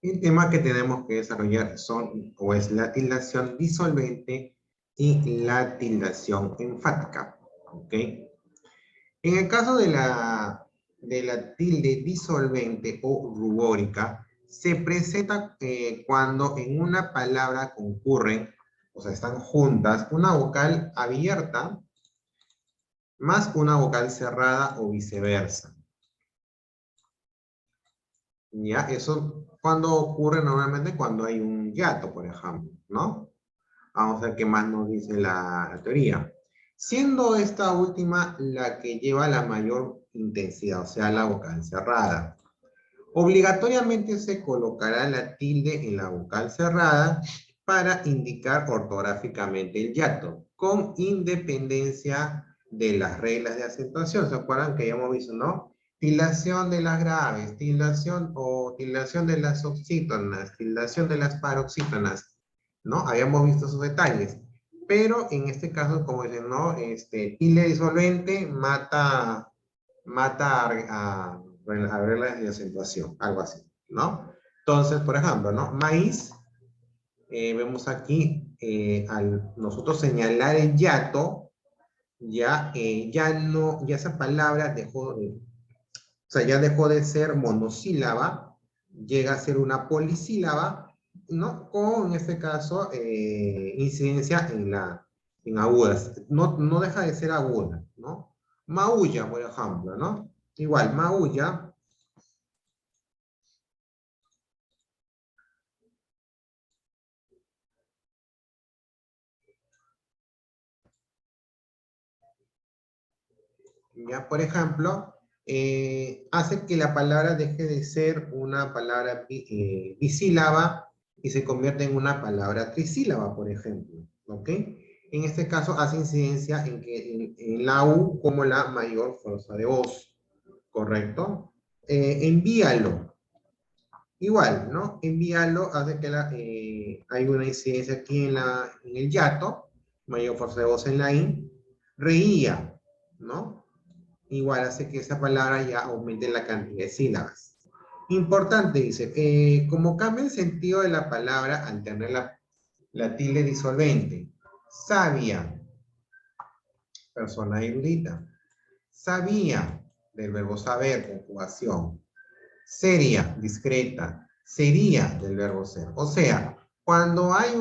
El tema que tenemos que desarrollar son, o es la tildación disolvente y la tildación enfática. ¿Ok? En el caso de la tilde disolvente o rubórica, se presenta cuando en una palabra concurren, o sea, están juntas, una vocal abierta más una vocal cerrada o viceversa. Ya, eso cuando ocurre normalmente cuando hay un hiato, por ejemplo, ¿no? Vamos a ver qué más nos dice la teoría. Siendo esta última la que lleva la mayor intensidad, o sea, la vocal cerrada. Obligatoriamente se colocará la tilde en la vocal cerrada para indicar ortográficamente el hiato, con independencia de las reglas de acentuación. ¿Se acuerdan que ya hemos visto, no? Tildación de las graves, tildación o tildación de las oxítonas, tildación de las paroxítonas, ¿no? Habíamos visto esos detalles. Pero en este caso, como dicen, ¿no? Tilde disolvente mata a reglas de acentuación, algo así, ¿no? Entonces, por ejemplo, ¿no? Maíz, vemos aquí, al nosotros señalar el hiato, ya no, ya esa palabra dejó, o sea, ya dejó de ser monosílaba, llega a ser una polisílaba, ¿no? Con, en este caso, incidencia en agudas. No deja de ser aguda, ¿no? Maulla, por ejemplo, ¿no? Igual, maulla, ya, por ejemplo, hace que la palabra deje de ser una palabra bisílaba y se convierte en una palabra trisílaba, por ejemplo, ¿ok? En este caso hace incidencia en, que, en la U como la mayor fuerza de voz, ¿correcto? Envíalo, igual, ¿no? Envíalo hace que hay una incidencia aquí en el hiato, mayor fuerza de voz en la I, reía, ¿no? Igual hace que esa palabra ya aumente la cantidad de sílabas. Importante, dice, como cambia el sentido de la palabra al tener la tilde disolvente. Sabia, persona erudita. Sabía, del verbo saber, conjugación. Seria, discreta. Sería, del verbo ser. O sea, cuando hay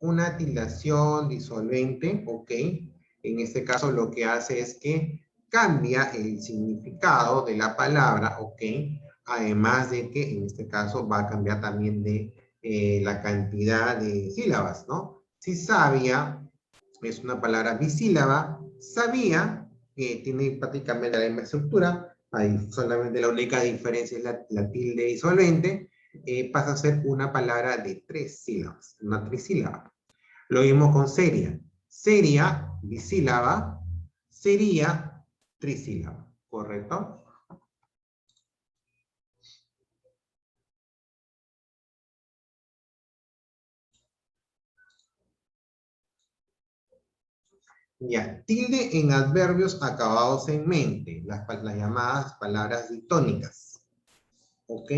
una tildación disolvente, ok, en este caso lo que hace es que cambia el significado de la palabra, ok, además de que en este caso va a cambiar también de la cantidad de sílabas, ¿no? Si sabia es una palabra bisílaba, sabía, que tiene prácticamente la misma estructura, ahí solamente la única diferencia es la tilde disolvente, pasa a ser una palabra de 3 sílabas, una trisílaba. Lo mismo con seria. Seria, bisílaba, sería trisílaba, ¿correcto? Ya, tilde en adverbios acabados en mente, las llamadas palabras ditónicas. ¿Ok?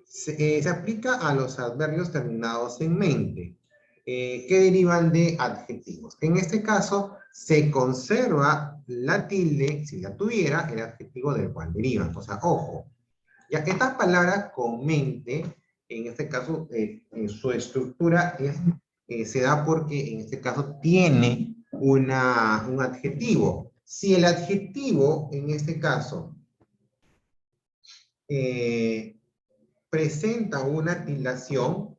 Se aplica a los adverbios terminados en mente, que derivan de adjetivos. En este caso, se conserva la tilde, si la tuviera, el adjetivo del cual derivan. O sea, ojo, ya estas palabras con mente, en este caso, su estructura se da porque en este caso tiene un adjetivo. Si el adjetivo, en este caso, eh, presenta una tildación,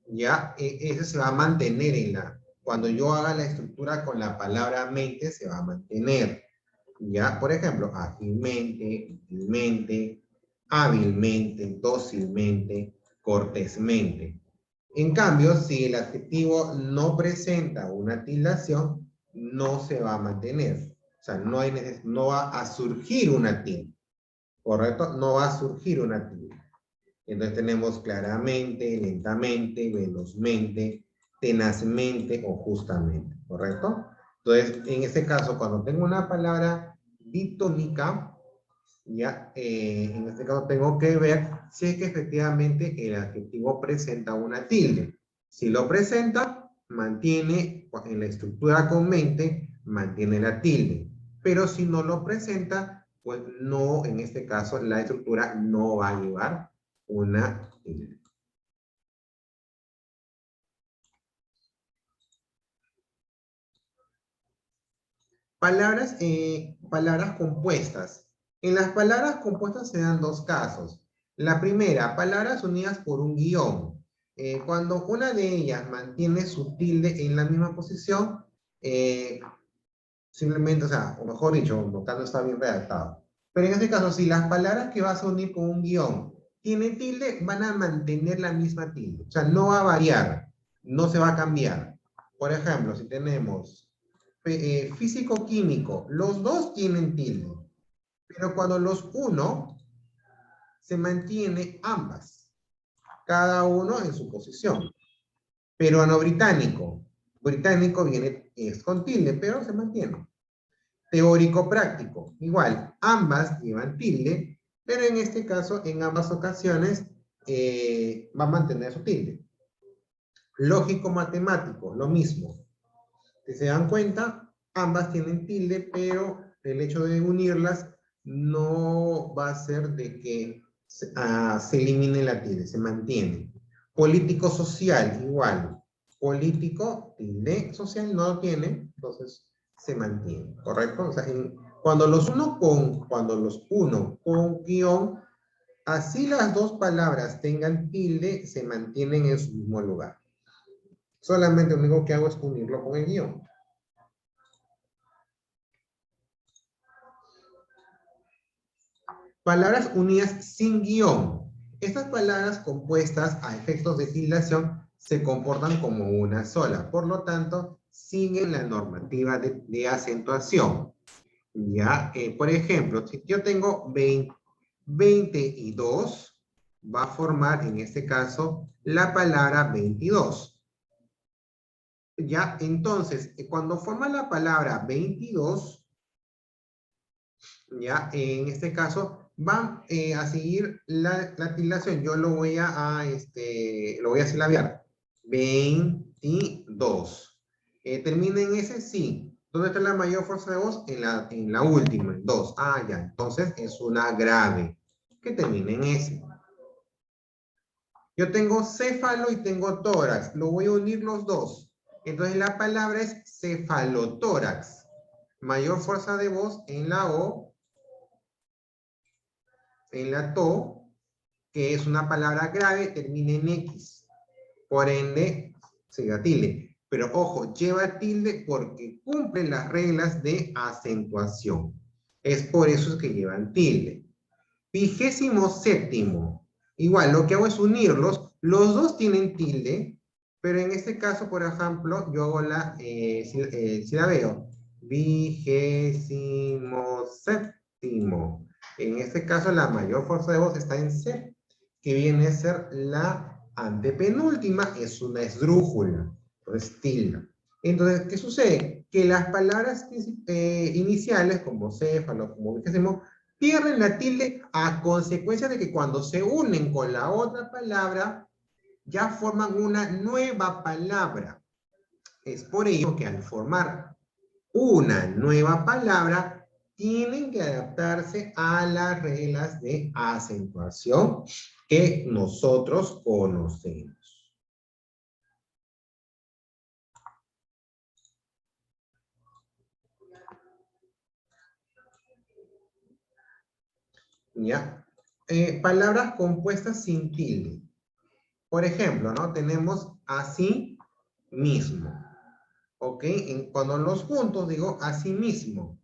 ya, eso se va a mantener cuando yo haga la estructura con la palabra mente, se va a mantener, ya, por ejemplo, ágilmente, útilmente, hábilmente, dócilmente, cortésmente. En cambio, si el adjetivo no presenta una tildación, no se va a mantener. O sea, no va a surgir una tilde, ¿correcto? No va a surgir una tilde. Entonces tenemos claramente, lentamente, velozmente, tenazmente o justamente, ¿correcto? Entonces, en este caso, cuando tengo una palabra ditónica, ya, en este caso tengo que ver cambiar si es que efectivamente el adjetivo presenta una tilde. Si lo presenta, mantiene en la estructura con mente, mantiene la tilde. Pero si no lo presenta, pues no, en este caso, la estructura no va a llevar una tilde. Palabras compuestas. En las palabras compuestas se dan dos casos. La primera, palabras unidas por un guión. Cuando una de ellas mantiene su tilde en la misma posición, simplemente, o sea, o mejor dicho, no está bien redactado. Pero en este caso, si las palabras que vas a unir con un guión tienen tilde, van a mantener la misma tilde. O sea, no va a variar, no se va a cambiar. Por ejemplo, si tenemos físico-químico, los dos tienen tilde, pero cuando los uno, se mantiene ambas, cada uno en su posición. Peruano-británico, británico viene, es con tilde, pero se mantiene. Teórico-práctico, igual, ambas llevan tilde, pero en este caso, en ambas ocasiones, va a mantener su tilde. Lógico-matemático, lo mismo. Si se dan cuenta, ambas tienen tilde, pero el hecho de unirlas no va a hacer de que se elimine la tilde, se mantiene. Político-social, igual. Político, tilde, social no lo tiene, entonces se mantiene, ¿correcto? O sea, cuando los uno con guión, así las dos palabras tengan tilde, se mantienen en su mismo lugar. Solamente lo único que hago es unirlo con el guión. Palabras unidas sin guión. Estas palabras compuestas a efectos de tildación se comportan como una sola. Por lo tanto, siguen la normativa de acentuación. Ya, por ejemplo, si yo tengo 22, va a formar en este caso la palabra 22. Ya, entonces, cuando forma la palabra 22, ya, en este caso, van a seguir la tildación. Yo lo voy a silabear. 22. ¿Termina en ese? Sí. ¿Dónde está la mayor fuerza de voz? En la última, en 2. Ah, ya. Entonces, es una grave. Que termina en ese. Yo tengo céfalo y tengo tórax. Lo voy a unir los dos. Entonces, la palabra es cefalotórax. Mayor fuerza de voz en la O, en la TO, que es una palabra grave, termina en X. Por ende, se da tilde. Pero ojo, lleva tilde porque cumple las reglas de acentuación. Es por eso que llevan tilde. 27º. Igual, lo que hago es unirlos. Los dos tienen tilde, pero en este caso, por ejemplo, yo hago si la veo. 27º. En este caso, la mayor fuerza de voz está en C, que viene a ser la antepenúltima, es una esdrújula, entonces tilde. Entonces, ¿qué sucede? Que las palabras iniciales, como céfalo, como 20, pierden la tilde a consecuencia de que cuando se unen con la otra palabra, ya forman una nueva palabra. Es por ello que al formar una nueva palabra, tienen que adaptarse a las reglas de acentuación que nosotros conocemos. ¿Ya? Palabras compuestas sin tilde. Por ejemplo, ¿no? Tenemos así mismo. ¿Ok? Cuando los juntos digo así mismo.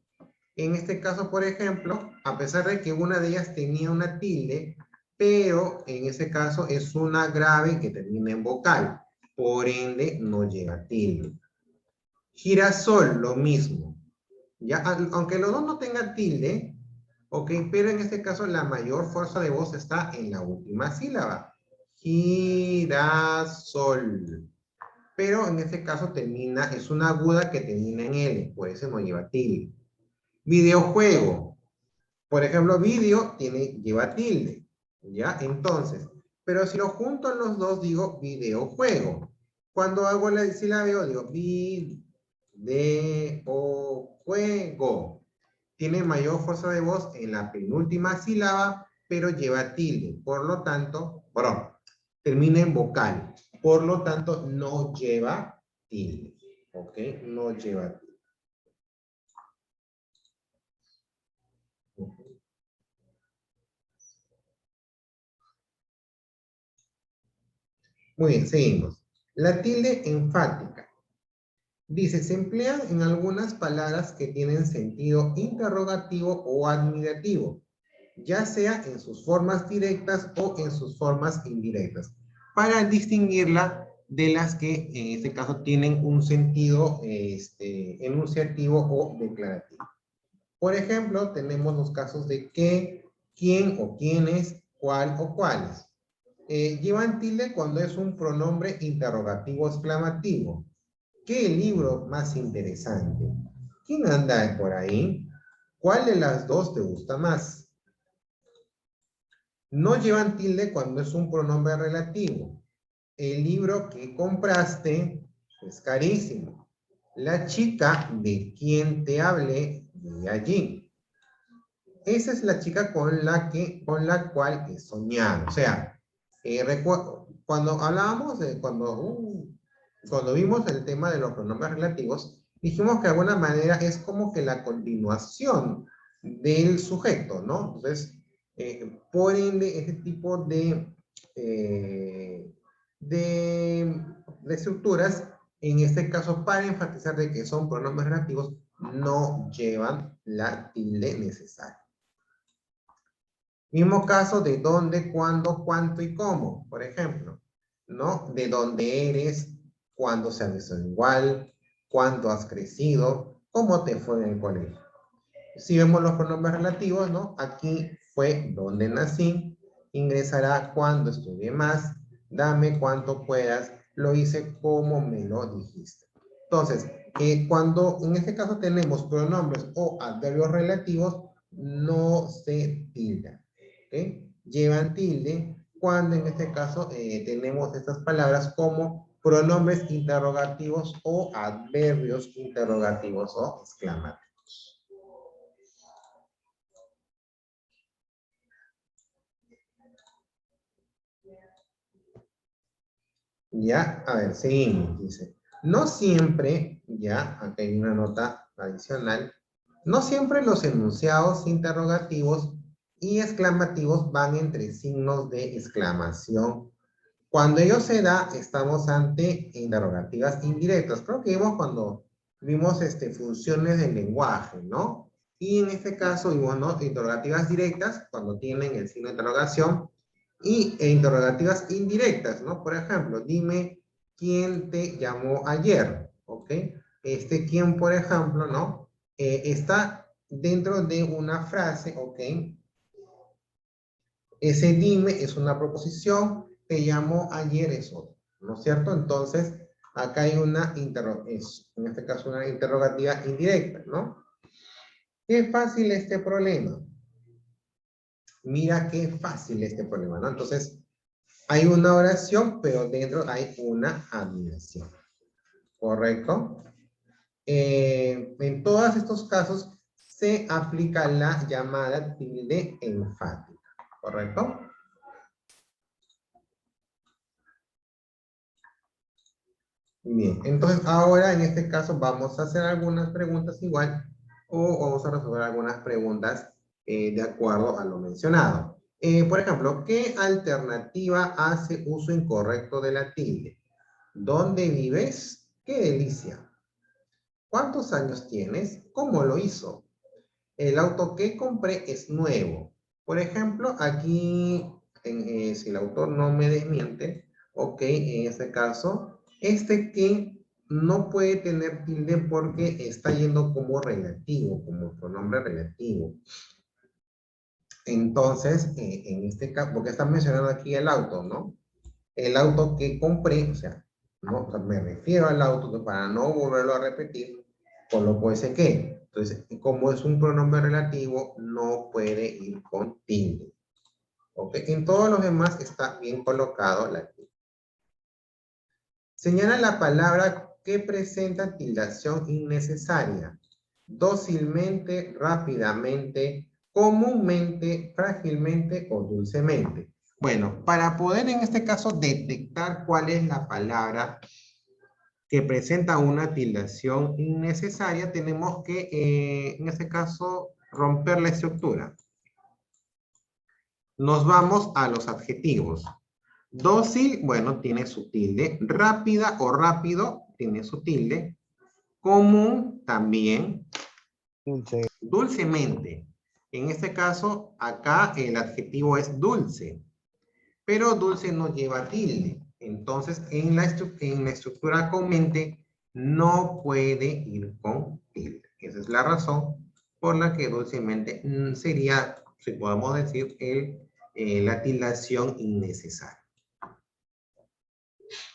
En este caso, por ejemplo, a pesar de que una de ellas tenía una tilde, pero en ese caso es una grave que termina en vocal. Por ende, no lleva tilde. Girasol, lo mismo. ¿Ya? Aunque los dos no tengan tilde, ok, pero en este caso la mayor fuerza de voz está en la última sílaba. Girasol. Pero en este caso es una aguda que termina en L, por eso no lleva tilde. Videojuego. Por ejemplo, video lleva tilde. ¿Ya? Entonces, pero si lo junto los dos, digo videojuego. Cuando hago la sílabeo, digo videojuego. Tiene mayor fuerza de voz en la penúltima sílaba, pero lleva tilde. Por lo tanto, perdón, termina en vocal. Por lo tanto, no lleva tilde. ¿Ok? No lleva tilde. Muy bien, seguimos. La tilde enfática. Dice, se emplean en algunas palabras que tienen sentido interrogativo o admirativo, ya sea en sus formas directas o en sus formas indirectas, para distinguirla de las que en este caso tienen un sentido enunciativo o declarativo. Por ejemplo, tenemos los casos de qué, quién o quiénes, cuál o cuáles. Llevan tilde cuando es un pronombre interrogativo exclamativo. ¿Qué libro más interesante? ¿Quién anda por ahí? ¿Cuál de las dos te gusta más? No llevan tilde cuando es un pronombre relativo. El libro que compraste es carísimo. La chica de quien te hablé de allí. Esa es la chica con la cual he soñado. O sea, cuando hablábamos de cuando vimos el tema de los pronombres relativos, dijimos que de alguna manera es como que la continuación del sujeto, ¿no? Entonces, por ende, ese tipo eh, de, de estructuras, en este caso, para enfatizar de que son pronombres relativos, no llevan la tilde necesaria. Mismo caso de dónde, cuándo, cuánto y cómo, por ejemplo, ¿no? De dónde eres, cuándo se ha visto igual, cuándo has crecido, cómo te fue en el colegio. Si vemos los pronombres relativos, ¿no? Aquí fue donde nací, ingresará cuando estudie más, dame cuanto puedas, lo hice como me lo dijiste. Entonces, cuando en este caso tenemos pronombres o adverbios relativos, no se tildan. ¿Okay? Llevan tilde cuando en este caso tenemos estas palabras como pronombres interrogativos o adverbios interrogativos o exclamativos. Ya, a ver, seguimos, dice. No siempre, ya, acá hay una nota adicional, no siempre los enunciados interrogativos y exclamativos van entre signos de exclamación. Cuando ello se da, estamos ante interrogativas indirectas. Creo que vimos cuando vimos funciones del lenguaje, ¿no? Y en este caso vimos, ¿no? Interrogativas directas, cuando tienen el signo de interrogación, e interrogativas indirectas, ¿no? Por ejemplo, dime quién te llamó ayer, ¿ok? Quién, por ejemplo, ¿no? Está dentro de una frase, ¿ok? Ese dime es una proposición, te llamó ayer es otro, ¿no es cierto? Entonces, acá hay en este caso una interrogativa indirecta, ¿no? Qué fácil este problema. Mira qué fácil este problema, ¿no? Entonces, hay una oración, pero dentro hay una admiración. ¿Correcto? En todos estos casos se aplica la llamada tilde enfática. ¿Correcto? Bien, entonces ahora en este caso vamos a hacer algunas preguntas igual o vamos a resolver algunas preguntas de acuerdo a lo mencionado. Por ejemplo, ¿qué alternativa hace uso incorrecto de la tilde? ¿Dónde vives? ¡Qué delicia! ¿Cuántos años tienes? ¿Cómo lo hizo? El auto que compré es nuevo. Por ejemplo, aquí, si el autor no me desmiente, ok, en este caso, que no puede tener tilde porque está yendo como relativo, como pronombre relativo. Entonces, en este caso, porque está mencionando aquí el auto, ¿no? El auto que compré, o sea, no, o sea, me refiero al auto que para no volverlo a repetir, coloco ese que. Entonces, como es un pronombre relativo, no puede ir con tilde. ¿Ok? En todos los demás está bien colocado la tilde. Señala la palabra que presenta tildación innecesaria. Dócilmente, rápidamente, comúnmente, frágilmente o dulcemente. Bueno, para poder en este caso detectar cuál es la palabra que presenta una tildación innecesaria, tenemos que, en este caso, romper la estructura. Nos vamos a los adjetivos. Dócil, bueno, tiene su tilde. Rápida o rápido, tiene su tilde. Común, también. Dulce. Dulcemente. En este caso, acá el adjetivo es dulce. Pero dulce no lleva tilde. Entonces, en la estructura con mente, no puede ir con tilde. Esa es la razón por la que dulcemente sería, si podemos decir, la tildación innecesaria.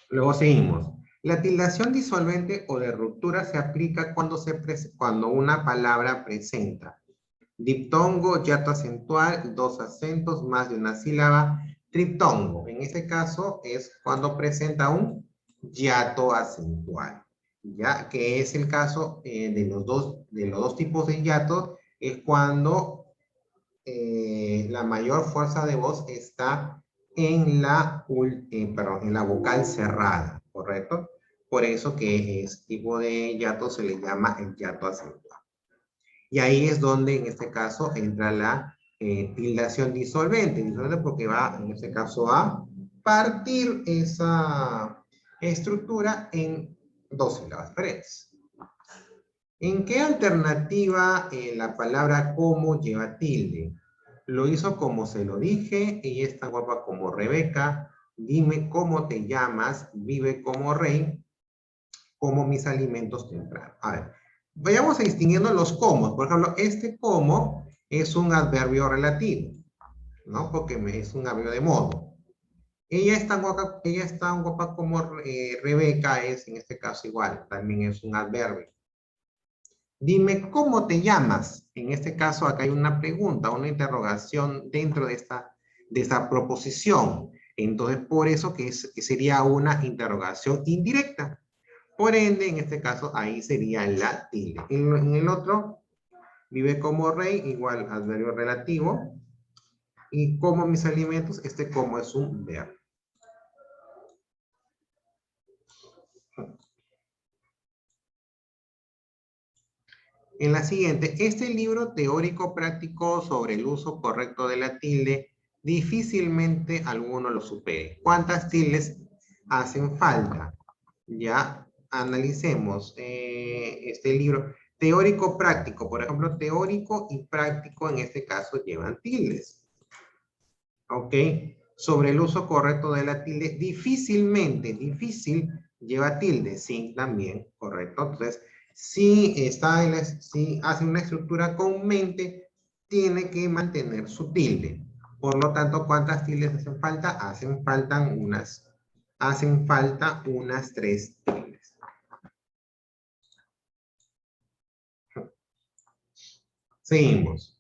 Luego seguimos. La tildación disolvente o de ruptura se aplica cuando una palabra presenta diptongo, hiato acentual, dos acentos, más de una sílaba, triptongo. En este caso es cuando presenta un hiato acentual. Ya que es el caso de los dos tipos de hiato, es cuando la mayor fuerza de voz está en en la vocal cerrada, ¿correcto? Por eso que este tipo de hiato se le llama el hiato acentual. Y ahí es donde en este caso entra la tildación disolvente porque va en este caso a partir esa estructura en dos sílabas diferentes. ¿En qué alternativa la palabra como lleva tilde? Lo hizo como se lo dije, ella es tan guapa como Rebeca, dime cómo te llamas, vive como rey, como mis alimentos tempranos. A ver, vayamos distinguiendo los comos. Por ejemplo, este como es un adverbio relativo, ¿no? Porque es un adverbio de modo. Ella es tan guapa como Rebeca es, en este caso igual, también es un adverbio. Dime cómo te llamas. En este caso acá hay una pregunta, una interrogación dentro de esta proposición. Entonces, por eso que sería una interrogación indirecta. Por ende, en este caso, ahí sería la tilde. En el otro, vive como rey, igual adverbio relativo. Y como mis alimentos, este como es un verbo. En la siguiente, este libro teórico práctico sobre el uso correcto de la tilde, difícilmente alguno lo supere. ¿Cuántas tildes hacen falta? Ya analicemos este libro. Teórico práctico, por ejemplo, teórico y práctico en este caso llevan tildes. ¿Ok? Sobre el uso correcto de la tilde, difícilmente, difícil lleva tilde, sí, también, correcto. Entonces, si hace una estructura con mente, tiene que mantener su tilde. Por lo tanto, ¿cuántas tildes hacen falta? Hacen falta unas 3 tildes. Seguimos.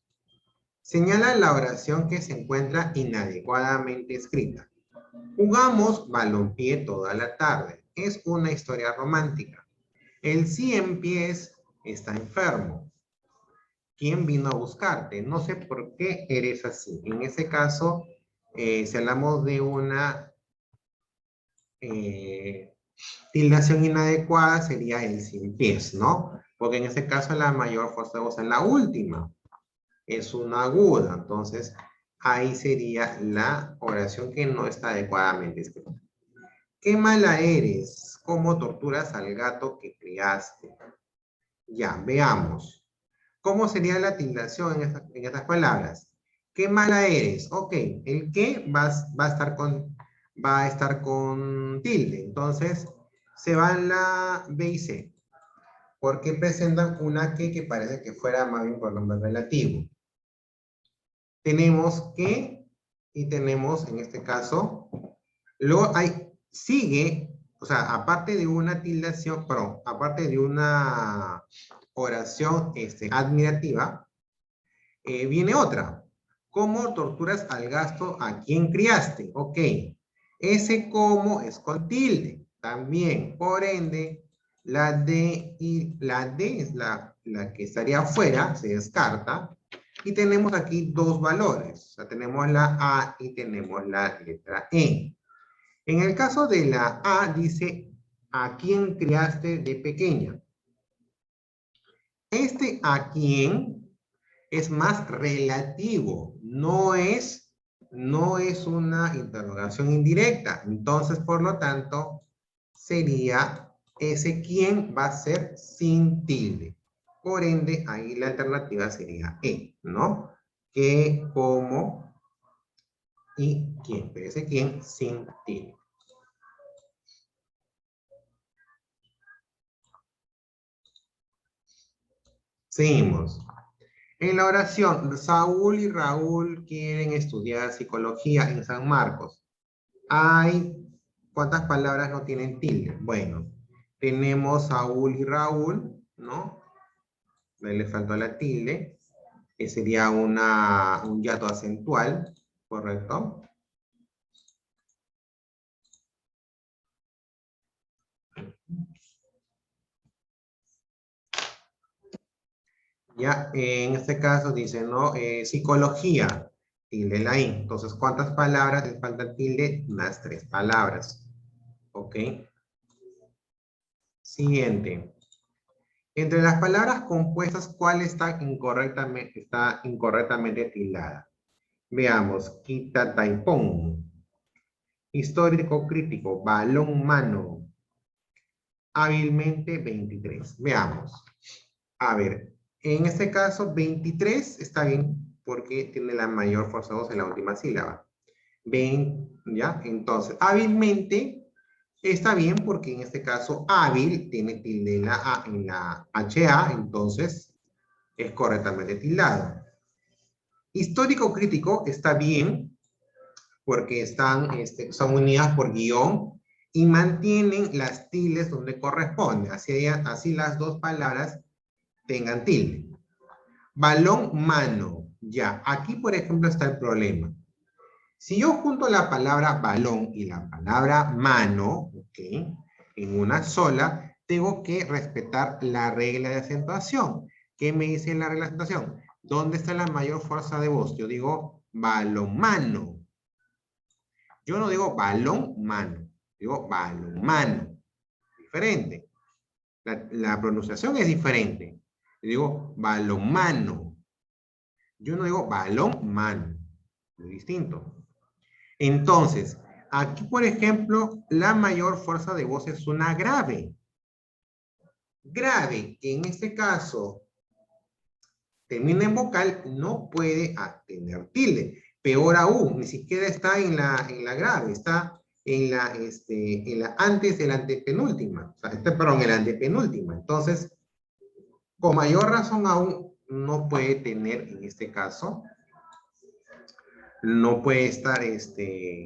Señala la oración que se encuentra inadecuadamente escrita. Jugamos balompié toda la tarde. Es una historia romántica. El ciempiés está enfermo. ¿Quién vino a buscarte? No sé por qué eres así. En ese caso, si hablamos de una tildación inadecuada, sería el ciempiés, ¿no? Porque en ese caso la mayor fuerza de voz es la última. Es una aguda. Entonces, ahí sería la oración que no está adecuadamente escrita. ¡Qué mala eres! ¿Cómo torturas al gato que criaste? Ya, veamos. ¿Cómo sería la tildación en estas palabras? ¡Qué mala eres! Ok, el qué va a estar con tilde. Entonces, se van la B y C. Porque presentan una que parece que fuera más bien por nombre relativo. Tenemos que y tenemos en este caso, luego sigue, o sea, aparte de una tildación, perdón, aparte de una oración admirativa, viene otra. ¿Cómo torturas al gasto a quien criaste? Ok. Ese cómo es con tilde. También, por ende, la D es la que estaría afuera, se descarta. Y tenemos aquí dos valores. O sea, tenemos la A y tenemos la letra E. En el caso de la A dice, ¿a quién criaste de pequeña? Este a quién es más relativo, no es una interrogación indirecta. Entonces, por lo tanto, sería ese quién va a ser sin tilde. Por ende, ahí la alternativa sería E, ¿no? Que, cómo y quién. Pero ese quién sin tilde. Seguimos. En la oración, Saúl y Raúl quieren estudiar psicología en San Marcos. ¿Cuántas palabras no tienen tilde? Bueno, tenemos Saúl y Raúl, ¿no? Ahí le faltó la tilde, que sería un hiato acentual, ¿correcto? Ya, en este caso dice, ¿no? Psicología, tilde la I. Entonces, ¿cuántas palabras les falta el tilde? Más 3 palabras. ¿Ok? Siguiente. Entre las palabras compuestas, ¿cuál está incorrectamente tildada? Veamos, quita taipón. Histórico crítico, balón mano. Hábilmente 23. Veamos. A ver, en este caso 23 está bien porque tiene la mayor fuerza de voz en la última sílaba. Ven, ¿ya? Entonces, hábilmente está bien porque en este caso hábil tiene tilde en la HA, entonces es correctamente tildado. Histórico crítico está bien porque son unidas por guión y mantienen las tildes donde corresponde. Así las dos palabras tengan tilde. Balón, mano. Ya, aquí por ejemplo está el problema. Si yo junto la palabra balón y la palabra mano, ¿ok? En una sola, tengo que respetar la regla de acentuación. ¿Qué me dice la regla de acentuación? ¿Dónde está la mayor fuerza de voz? Yo digo balonmano. Yo no digo balón, mano. Digo balón, mano. Diferente. La pronunciación es diferente. Yo digo balonmano. Yo no digo balón, mano. Es distinto. Entonces, aquí, por ejemplo, la mayor fuerza de voz es una grave. Grave, que en este caso termina en vocal, no puede tener tilde. Peor aún, ni siquiera está en la grave, está en la antes de la antepenúltima. O sea, perdón, en la antepenúltima. Entonces, con mayor razón aún, no puede tener, en este caso, no puede estar,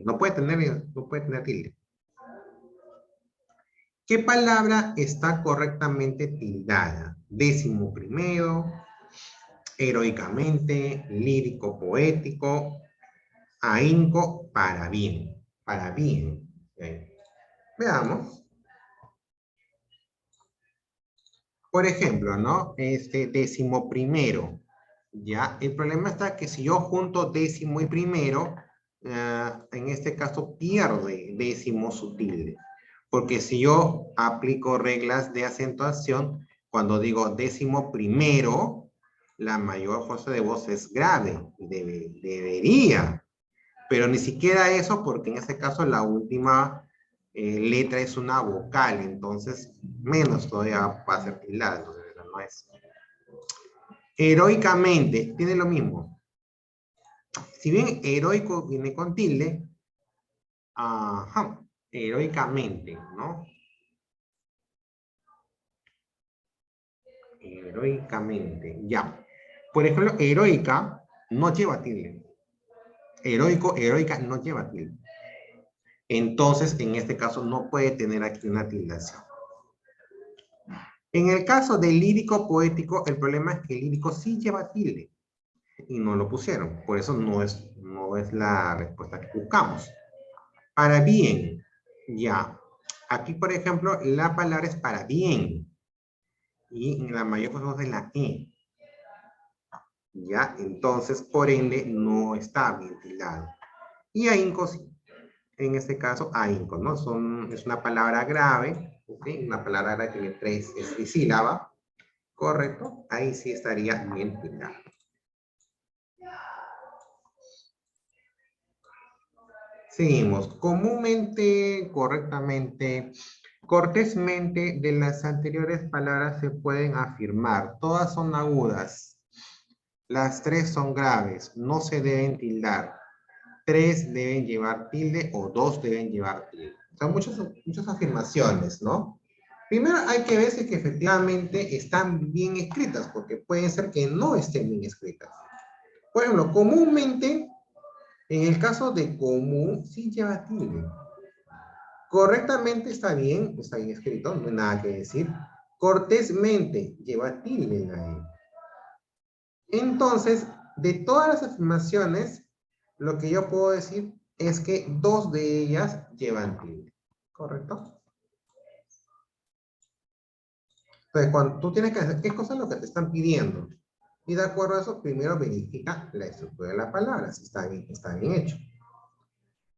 no puede tener tilde. ¿Qué palabra está correctamente tildada? 11º, heroicamente, lírico, poético, ahínco, para bien. Para bien. Okay. Veamos. Por ejemplo, ¿no? 11º. Ya, el problema está que si yo junto décimo y primero, en este caso pierde décimo su tilde. Porque si yo aplico reglas de acentuación, cuando digo 11º, la mayor fuerza de voz es grave. Debería. Pero ni siquiera eso, porque en este caso la última letra es una vocal. Entonces, menos todavía va a ser tildada. Entonces, eso no es. Heroicamente, tiene lo mismo. Si bien heroico viene con tilde, heroicamente, ¿no? Heroicamente, ya. Por ejemplo, heroica no lleva tilde. Heroico, heroica no lleva tilde. Entonces, en este caso, no puede tener aquí una tildación. En el caso del lírico poético, el problema es que el lírico sí lleva tilde. y no lo pusieron. Por eso no es la respuesta que buscamos. Para bien, ya. Aquí, por ejemplo, la palabra es para bien. Y en la mayor forma de la E. Ya, entonces, por ende, no está bien tildado. Y ahínco sí. En este caso, ahínco, ¿no? Es una palabra grave, ¿ok? Una palabra grave que tiene 3 sílabas, ¿correcto? Ahí sí estaría bien tildado. Seguimos. Comúnmente, correctamente, cortésmente, de las anteriores palabras se pueden afirmar. Todas son agudas. Las 3 son graves. No se deben tildar. 3 deben llevar tilde o 2 deben llevar tilde. O sea, muchas afirmaciones, ¿no? Primero hay que ver si que efectivamente están bien escritas, porque puede ser que no estén bien escritas. Por ejemplo, comúnmente, en el caso de común, sí lleva tilde. Correctamente está bien escrito, no hay nada que decir. Cortésmente lleva tilde en la E. Entonces, de todas las afirmaciones, lo que yo puedo decir es que 2 de ellas llevan tilde. ¿Correcto? Entonces, cuando tú tienes que hacer, ¿qué cosa es lo que te están pidiendo? Y de acuerdo a eso, primero verifica la estructura de la palabra, si está bien hecho.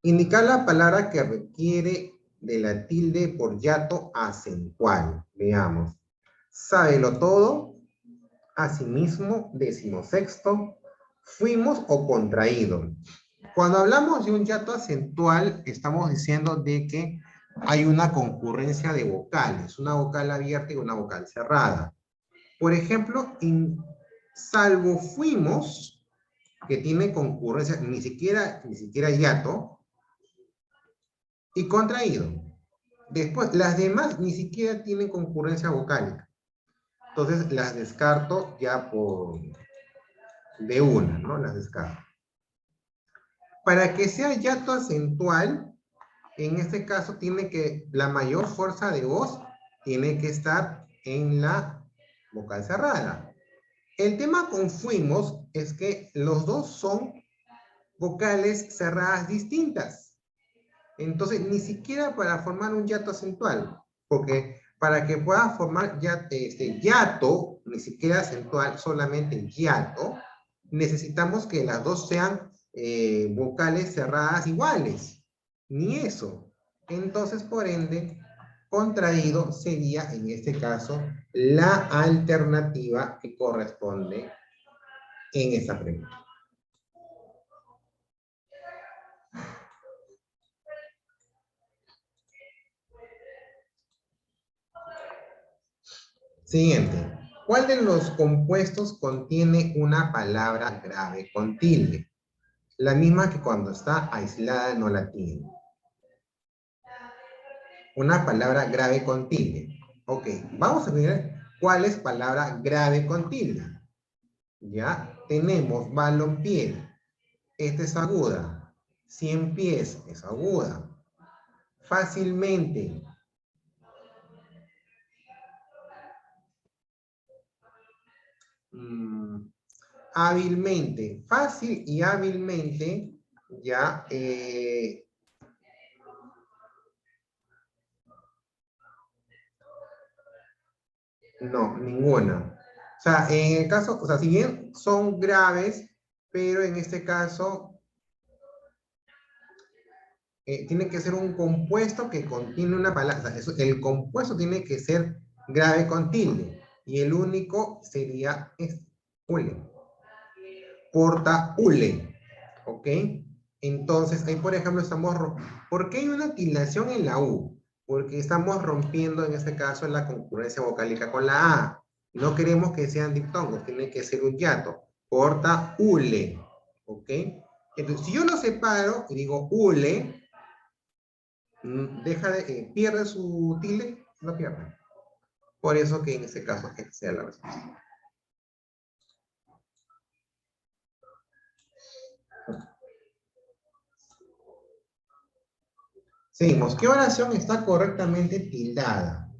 Indicar la palabra que requiere de la tilde por hiato acentual. Veamos. Sábelo todo, asimismo, decimosexto, fuimos o contraído. Cuando hablamos de un hiato acentual, estamos diciendo de que hay una concurrencia de vocales, una vocal abierta y una vocal cerrada. Por ejemplo, en salvo fuimos, que tiene concurrencia, ni siquiera hiato, y contraído. Después, las demás ni siquiera tienen concurrencia vocálica. Entonces, las descarto ya de una, ¿no? Las descarto. Para que sea hiato acentual, en este caso la mayor fuerza de voz tiene que estar en la vocal cerrada. El tema con fuimos es que los dos son vocales cerradas distintas. Entonces, ni siquiera para formar un hiato acentual, porque para que pueda formar hiato, ni siquiera acentual, solamente hiato, necesitamos que las dos sean vocales cerradas iguales. Ni eso. Entonces, por ende, contraído sería, en este caso, la alternativa que corresponde en esta pregunta. Siguiente. ¿Cuál de los compuestos contiene una palabra grave con tilde? La misma que cuando está aislada no la tiene. Una palabra grave con tilde. Ok, vamos a ver cuál es palabra grave con tilde. Ya tenemos balompié. Esta es aguda. 100 pies es aguda. Fácilmente. Hábilmente. Fácil y hábilmente, ya, no, ninguna. O sea, en el caso, o sea, si bien son graves, pero en este caso, tiene que ser un compuesto que contiene una palabra. O sea, el compuesto tiene que ser grave con tilde. Y el único sería ule. Porta ule. ¿Ok? Entonces, ahí por ejemplo ¿por qué hay una tildación en la U? Porque estamos rompiendo en este caso la concurrencia vocálica con la A. No queremos que sean diptongos, tiene que ser un hiato. Porta ule. ¿Ok? Entonces, si yo lo separo y digo ule, pierde su tilde, no pierde. Por eso que en este caso esta sea la respuesta. Seguimos. ¿Qué oración está correctamente tildada?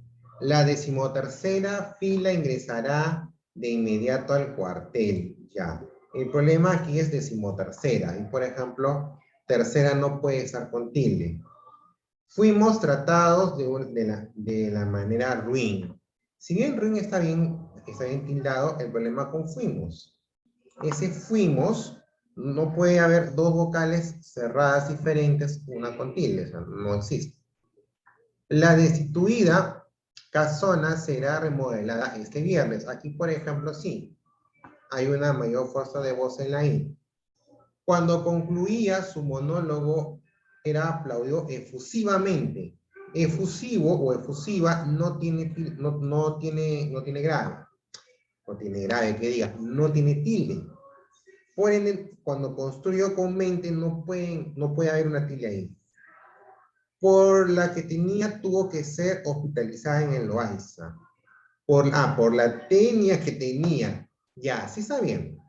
La 13ª fila ingresará de inmediato al cuartel. Ya. El problema aquí es decimotercera. Y por ejemplo, tercera no puede estar con tilde. Fuimos tratados de la manera ruin. Si bien ruin está bien tildado, el problema con fuimos. Ese fuimos, no puede haber dos vocales cerradas diferentes, una con tilde, o sea, no existe. La destituida casona será remodelada este viernes. Aquí, por ejemplo, sí, hay una mayor fuerza de voz en la I. Cuando concluía su monólogo, era aplaudido efusivamente. Efusivo o efusiva no tiene grave. No tiene grave, que diga, no tiene tilde. Por ende, cuando construyó con mente, no puede haber una tilde ahí. Por la que tenía, tuvo que ser hospitalizada en el Loaiza. Por la tenia que tenía. Ya, sí está bien.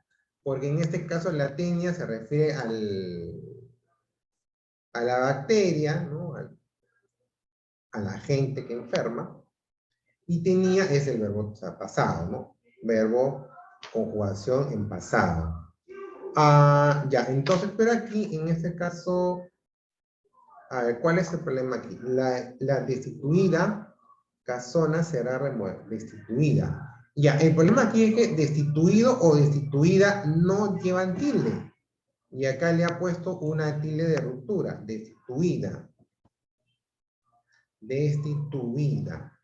Porque en este caso la tenia se refiere a la bacteria, ¿no? A la gente que enferma. Y tenía es el verbo pasado, ¿no? Verbo, conjugación en pasado. Ya, entonces, pero aquí, en este caso, a ver, ¿cuál es el problema aquí? La destituida casona será removida, destituida. Ya, el problema aquí es que destituido o destituida no llevan tilde. Y acá le ha puesto una tilde de ruptura, destituida. Destituida.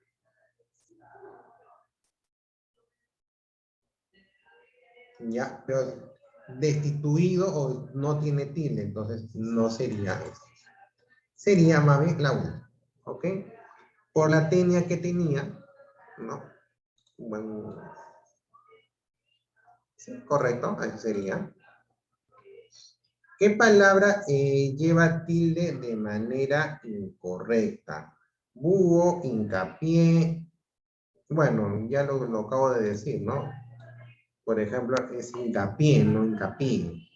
Ya, pero destituido o no tiene tilde, entonces no sería esto. Sería más bien la 1, ¿ok? Por la tenia que tenía, ¿no? Bueno, sí, correcto, ahí sería. ¿Qué palabra lleva tilde de manera incorrecta? Búho, hincapié. Bueno, ya lo acabo de decir, ¿no? Por ejemplo, es hincapié, no hincapié.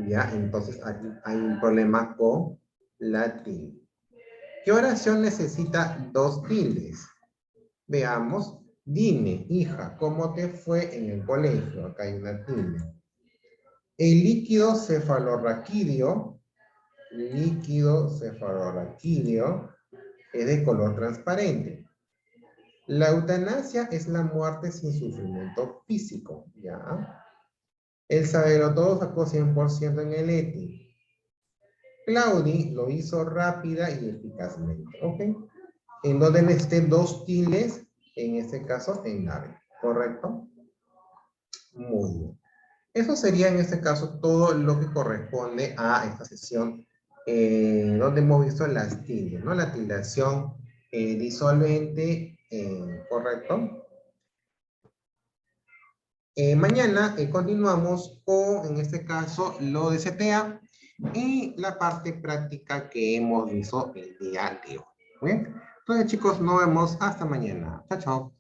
Ya, entonces aquí hay un problema con la tilde. ¿Qué oración necesita dos tildes? Veamos. Dime, hija, ¿cómo te fue en el colegio? Acá hay una tilde. El líquido cefalorraquídeo es de color transparente. La eutanasia es la muerte sin sufrimiento físico, ¿ya? El sabelotodo sacó 100% en el ETI. Claudi lo hizo rápida y eficazmente, ¿ok? En donde necesité dos tildes, en este caso en nave, ¿correcto? Muy bien. Eso sería en este caso todo lo que corresponde a esta sesión donde hemos visto las tildes, ¿no? La tildación disolvente, ¿correcto? Mañana continuamos con, en este caso, lo de CTA y la parte práctica que hemos visto el día de hoy. ¿Bien? Entonces, chicos, nos vemos hasta mañana. Chao, chao.